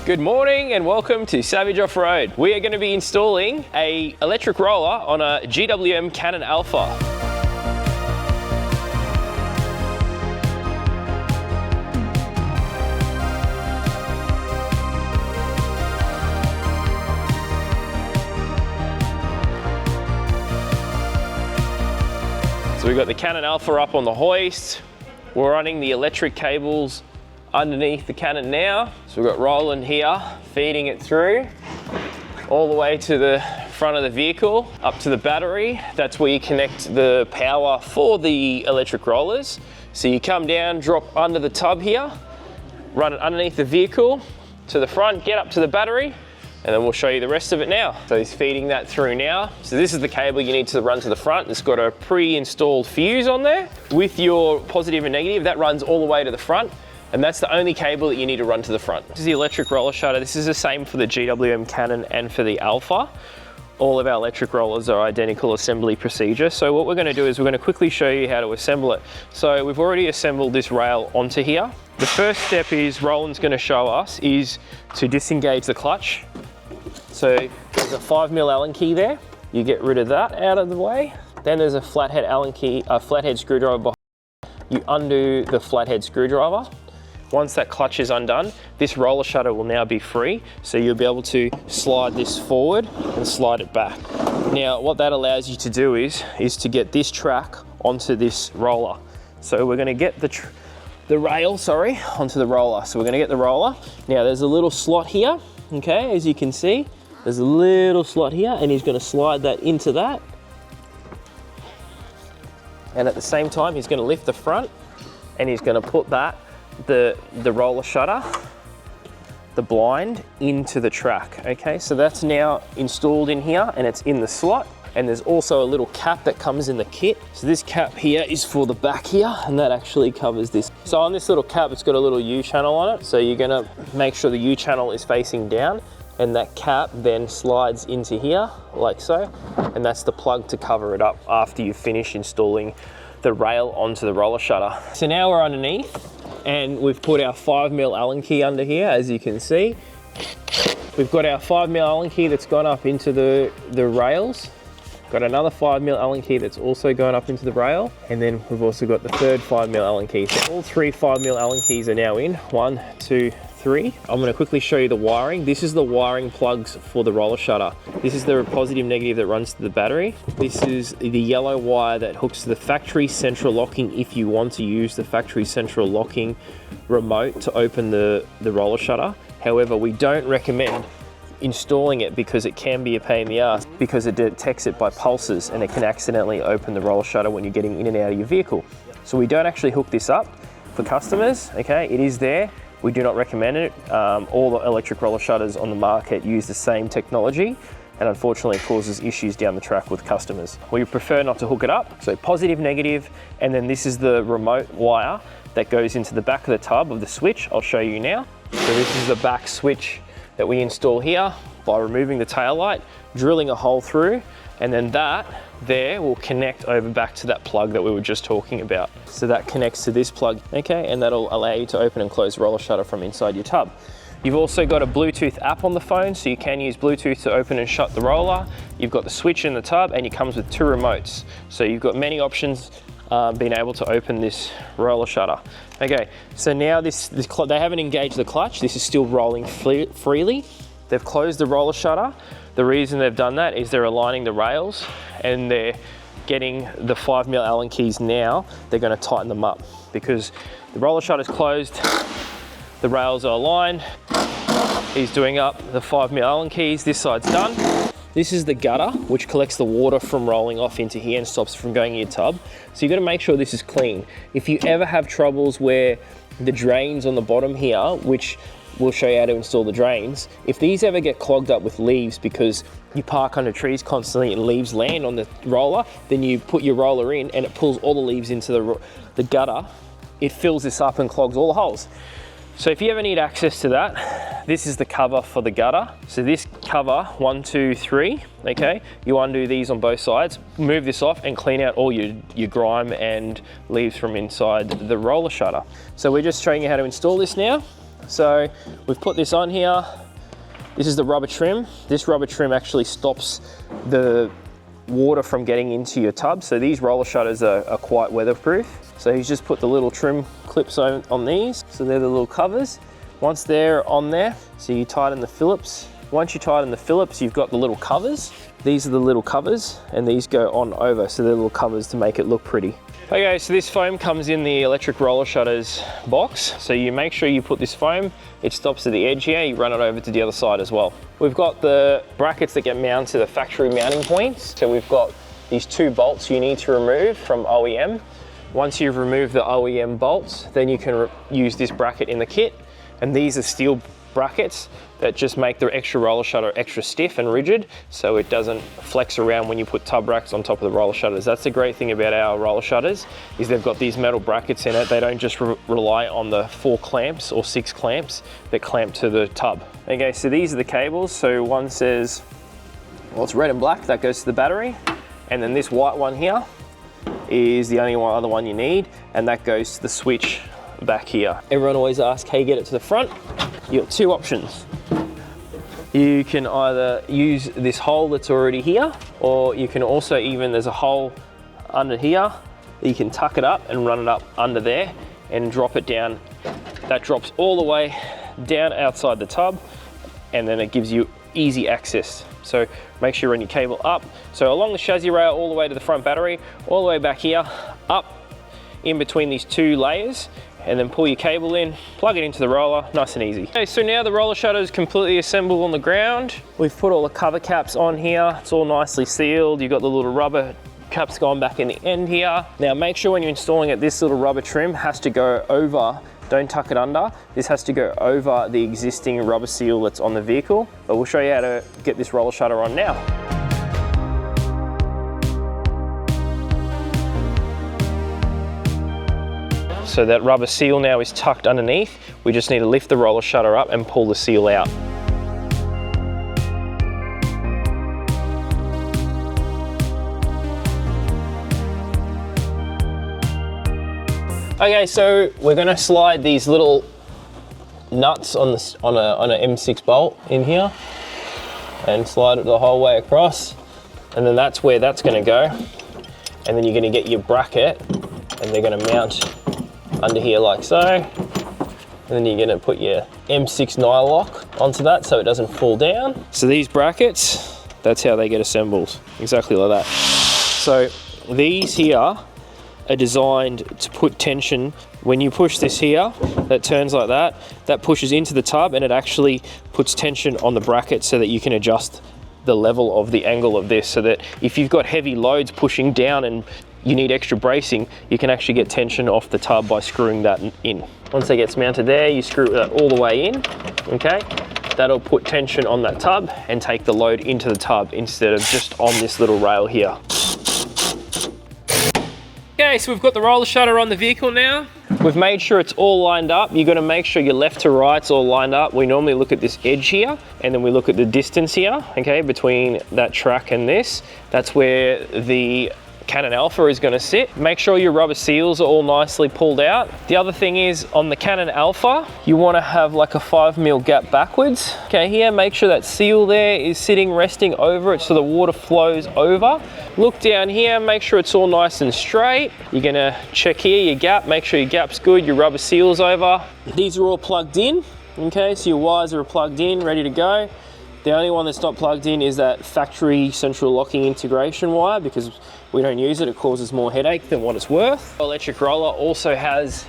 Good morning and welcome to Savage Off-Road. We are going to be installing an electric roller on a GWM Cannon Alpha. So we've got the Cannon Alpha up on the hoist. We're running the electric cables underneath the Cannon now. So we've got Roland here feeding it through all the way to the front of the vehicle, up to the battery. That's where you connect the power for the electric rollers. So you come down, drop under the tub here, run it underneath the vehicle to the front, get up to the battery, and then we'll show you the rest of it now. So he's feeding that through now. So this is the cable you need to run to the front. It's got a pre-installed fuse on there. With your positive and negative, that runs all the way to the front. And that's the only cable that you need to run to the front. This is the electric roller shutter. This is the same for the GWM Cannon and for the Alpha. All of our electric rollers are identical assembly procedure. So what we're gonna do is we're gonna quickly show you how to assemble it. So we've already assembled this rail onto here. The first step is Roland's gonna show us is to disengage the clutch. So there's a 5mm Allen key there. You get rid of that out of the way. Then there's a flathead Allen key, a flathead screwdriver behind. You undo the flathead screwdriver. Once that clutch is undone, this roller shutter will now be free, so you'll be able to slide this forward and slide it back. Now, what that allows you to do is to get this track onto this roller. So we're gonna get the rail, onto the roller. So we're gonna get the roller. Now, there's a little slot here, okay, as you can see. There's a little slot here, and he's gonna slide that into that. And at the same time, he's gonna lift the front, and he's gonna put that the roller shutter, the blind, into the track. Okay, so that's now installed in here and it's in the slot. And there's also a little cap that comes in the kit. So this cap here is for the back here, and that actually covers this. So on this little cap, it's got a little U channel on it. So you're gonna make sure the U channel is facing down, and that cap then slides into here like so. And that's the plug to cover it up after you finish installing the rail onto the roller shutter. So now we're underneath, and we've put our 5mm Allen key under here, as you can see. We've got our 5mm Allen key that's gone up into the rails. Got another 5mm Allen key that's also gone up into the rail. And then we've also got the third 5mm Allen key. So all three 5mm Allen keys are now in. 1, 2, 3. I'm gonna quickly show you the wiring. This is the wiring plugs for the roller shutter. This is the positive negative that runs to the battery. This is the yellow wire that hooks to the factory central locking if you want to use the factory central locking remote to open the roller shutter. However, we don't recommend installing it because it can be a pain in the ass because it detects it by pulses and it can accidentally open the roller shutter when you're getting in and out of your vehicle. So we don't actually hook this up for customers, okay? It is there. We do not recommend it. All the electric roller shutters on the market use the same technology, and unfortunately it causes issues down the track with customers. We prefer not to hook it up. So positive, negative, and then this is the remote wire that goes into the back of the tub of the switch. I'll show you now. So this is the back switch that we install here by removing the tail light, drilling a hole through, and then that there will connect over back to that plug that we were just talking about. So that connects to this plug, okay, and that'll allow you to open and close the roller shutter from inside your tub. You've also got a Bluetooth app on the phone, so you can use Bluetooth to open and shut the roller. You've got the switch in the tub, and it comes with 2 remotes. So you've got many options being able to open this roller shutter. Okay, so now they haven't engaged the clutch. This is still rolling freely. They've closed the roller shutter. The reason they've done that is they're aligning the rails and they're getting the 5mm Allen keys now. They're gonna tighten them up because the roller shutter's closed, the rails are aligned. He's doing up the 5mm Allen keys. This side's done. This is the gutter, which collects the water from rolling off into here and stops it from going in your tub. So you gotta make sure this is clean. If you ever have troubles where the drains on the bottom here, which we'll show you how to install the drains. If these ever get clogged up with leaves because you park under trees constantly and leaves land on the roller, then you put your roller in and it pulls all the leaves into the gutter. It fills this up and clogs all the holes. So if you ever need access to that, this is the cover for the gutter. So this cover, 1, 2, 3, okay? You undo these on both sides, move this off and clean out all your grime and leaves from inside the roller shutter. So we're just showing you how to install this now. So we've put this on here. This is the rubber trim. This rubber trim actually stops the water from getting into your tub. So these roller shutters are quite weatherproof. So he's just put the little trim clips on these. So they're the little covers. Once they're on there, so you tighten the Phillips. Once you tighten the Phillips, you've got the little covers. These are the little covers, and these go on over. So they're little covers to make it look pretty. Okay, so this foam comes in the electric roller shutters box. So you make sure you put this foam, it stops at the edge here, you run it over to the other side as well. We've got the brackets that get mounted to the factory mounting points. So we've got these 2 bolts you need to remove from OEM. Once you've removed the OEM bolts, then you can use this bracket in the kit. And these are steel brackets that just make the extra roller shutter extra stiff and rigid, so it doesn't flex around when you put tub racks on top of the roller shutters. That's the great thing about our roller shutters, is they've got these metal brackets in it. They don't just rely on the 4 clamps or 6 clamps that clamp to the tub. Okay, so these are the cables. So one says, well, it's red and black, that goes to the battery. And then this white one here is the only other one you need, and that goes to the switch back here. Everyone always asks how you get it to the front. You got 2 options. You can either use this hole that's already here, or you can also there's a hole under here that you can tuck it up and run it up under there and drop it down. That drops all the way down outside the tub, and then it gives you easy access. So make sure you run your cable up. So along the chassis rail all the way to the front battery, all the way back here, up in between these 2 layers, and then pull your cable in, plug it into the roller, nice and easy. Okay, so now the roller shutter is completely assembled on the ground. We've put all the cover caps on here. It's all nicely sealed. You've got the little rubber caps going back in the end here. Now make sure when you're installing it, this little rubber trim has to go over, don't tuck it under. This has to go over the existing rubber seal that's on the vehicle. But we'll show you how to get this roller shutter on now. So that rubber seal now is tucked underneath. We just need to lift the roller shutter up and pull the seal out. Okay, so we're gonna slide these little nuts on an M6 bolt in here and slide it the whole way across. And then that's where that's gonna go. And then you're gonna get your bracket, and they're gonna mount under here like so, and then you're gonna put your M6 Nylock onto that so it doesn't fall down. So these brackets, that's how they get assembled, exactly like that. So these here are designed to put tension. When you push this here, that turns like that, that pushes into the tub, and it actually puts tension on the bracket so that you can adjust the level of the angle of this, so that if you've got heavy loads pushing down and you need extra bracing, you can actually get tension off the tub by screwing that in. Once it gets mounted there, you screw that all the way in, okay? That'll put tension on that tub and take the load into the tub instead of just on this little rail here. Okay, so we've got the roller shutter on the vehicle now. We've made sure it's all lined up. You've got to make sure your left to right's all lined up. We normally look at this edge here, and then we look at the distance here, okay, between that track and this. That's where the Canon Alpha is going to sit. Make sure your rubber seals are all nicely pulled out. The other thing is, on the Canon Alpha, you want to have like a 5mm gap backwards. Okay, here, make sure that seal there is sitting, resting over it so the water flows over. Look down here, make sure it's all nice and straight. You're going to check here your gap, make sure your gap's good, your rubber seal's over. These are all plugged in, okay, so your wires are plugged in, ready to go. The only one that's not plugged in is that factory central locking integration wire, because we don't use it, it causes more headache than what it's worth. Electric roller also has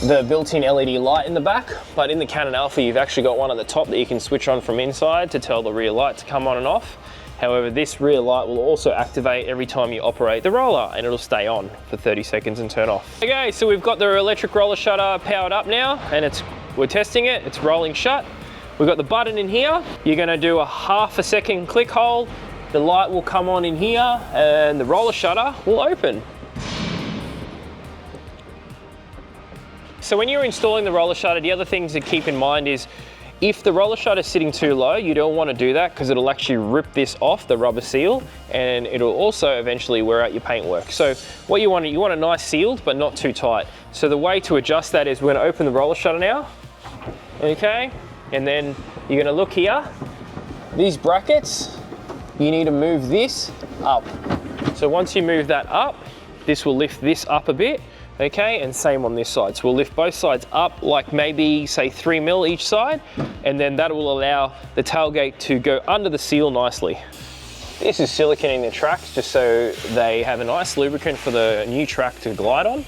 the built-in LED light in the back, but in the Canon Alpha you've actually got one at the top that you can switch on from inside to tell the rear light to come on and off. However, this rear light will also activate every time you operate the roller, and it'll stay on for 30 seconds and turn off. Okay, so we've got the electric roller shutter powered up now, and we're testing it, it's rolling shut. We've got the button in here. You're gonna do a ½ second click hold. The light will come on in here and the roller shutter will open. So when you're installing the roller shutter, the other things to keep in mind is, if the roller shutter is sitting too low, you don't want to do that, because it'll actually rip this off the rubber seal, and it'll also eventually wear out your paintwork. So what you want a nice sealed, but not too tight. So the way to adjust that is we're going to open the roller shutter now. okay? And then you're gonna look here, these brackets, you need to move this up. So once you move that up, this will lift this up a bit, okay? And same on this side. So we'll lift both sides up, like maybe say 3 mil each side, and then that will allow the tailgate to go under the seal nicely. This is siliconing the tracks just so they have a nice lubricant for the new track to glide on.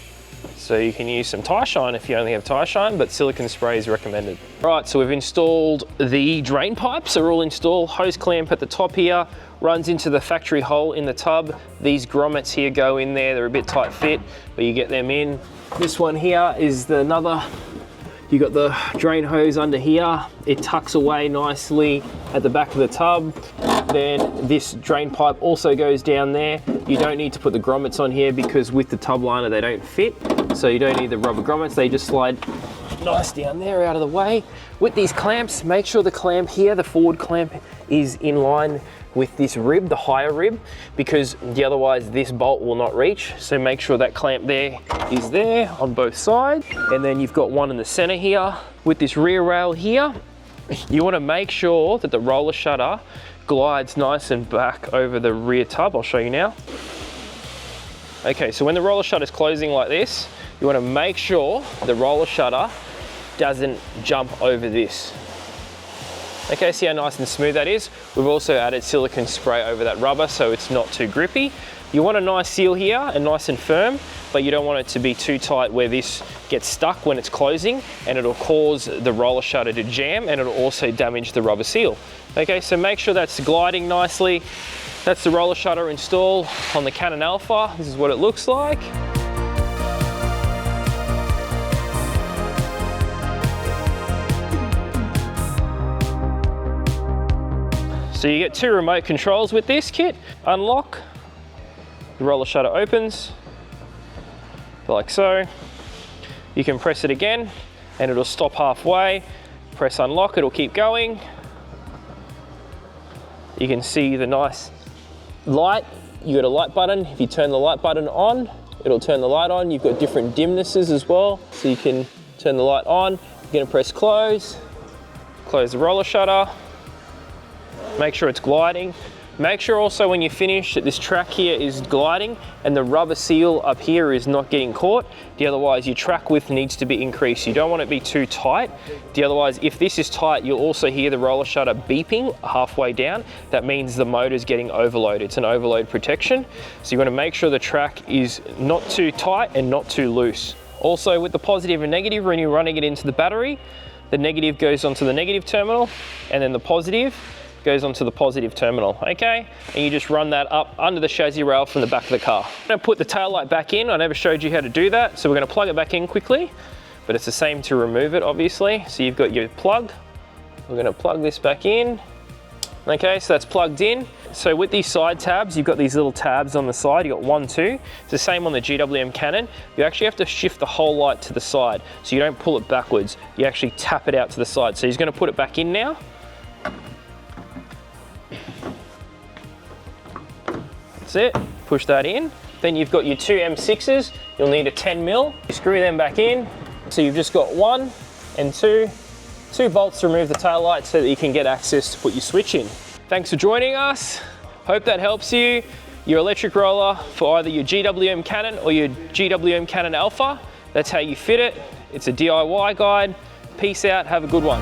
So you can use some Tie Shine if you only have Tie Shine, but silicone spray is recommended. Right, so we've installed the drain pipes, they're all installed. Hose clamp at the top here, runs into the factory hole in the tub. These grommets here go in there, they're a bit tight fit, but you get them in. This one here is you got the drain hose under here. It tucks away nicely at the back of the tub. Then this drain pipe also goes down there. You don't need to put the grommets on here because with the tub liner they don't fit. So you don't need the rubber grommets, they just slide nice down there out of the way. With these clamps, make sure the clamp here, the forward clamp, is in line with this rib, the higher rib, because otherwise this bolt will not reach. So make sure that clamp there is there on both sides. And then you've got one in the center here. With this rear rail here, you want to make sure that the roller shutter glides nice and back over the rear tub. I'll show you now. Okay, so when the roller shutter is closing like this, you want to make sure the roller shutter doesn't jump over this. Okay, see how nice and smooth that is? We've also added silicone spray over that rubber so it's not too grippy. You want a nice seal here and nice and firm, but you don't want it to be too tight where this gets stuck when it's closing and it'll cause the roller shutter to jam and it'll also damage the rubber seal. Okay, so make sure that's gliding nicely. That's the roller shutter installed on the Canon Alpha. This is what it looks like. So you get 2 remote controls with this kit. Unlock, the roller shutter opens, like so. You can press it again and it'll stop halfway. Press unlock, it'll keep going. You can see the nice light. You got a light button. If you turn the light button on, it'll turn the light on. You've got different dimnesses as well. So you can turn the light on. You're gonna press close, close the roller shutter. Make sure it's gliding. Make sure also when you finish that this track here is gliding and the rubber seal up here is not getting caught. Otherwise your track width needs to be increased. You don't want it to be too tight. Otherwise if this is tight, you'll also hear the roller shutter beeping halfway down. That means the motor's getting overloaded. It's an overload protection. So you want to make sure the track is not too tight and not too loose. Also with the positive and negative, when you're running it into the battery, the negative goes onto the negative terminal and then the positive goes onto the positive terminal, okay? And you just run that up under the chassis rail from the back of the car. I'm gonna put the tail light back in. I never showed you how to do that, so we're gonna plug it back in quickly, but it's the same to remove it, obviously. So you've got your plug. We're gonna plug this back in. Okay, so that's plugged in. So with these side tabs, you've got these little tabs on the side. You've got 1, 2. It's the same on the GWM Canon. You actually have to shift the whole light to the side, so you don't pull it backwards. You actually tap it out to the side. So he's gonna put it back in now. That's it, push that in. Then you've got your 2 M6s. You'll need a 10 mil. You screw them back in. So you've just got 1 and 2 bolts to remove the tail light so that you can get access to put your switch in. Thanks for joining us. Hope that helps you. Your electric roller for either your GWM Canon or your GWM Canon Alpha. That's how you fit it. It's a DIY guide. Peace out, have a good one.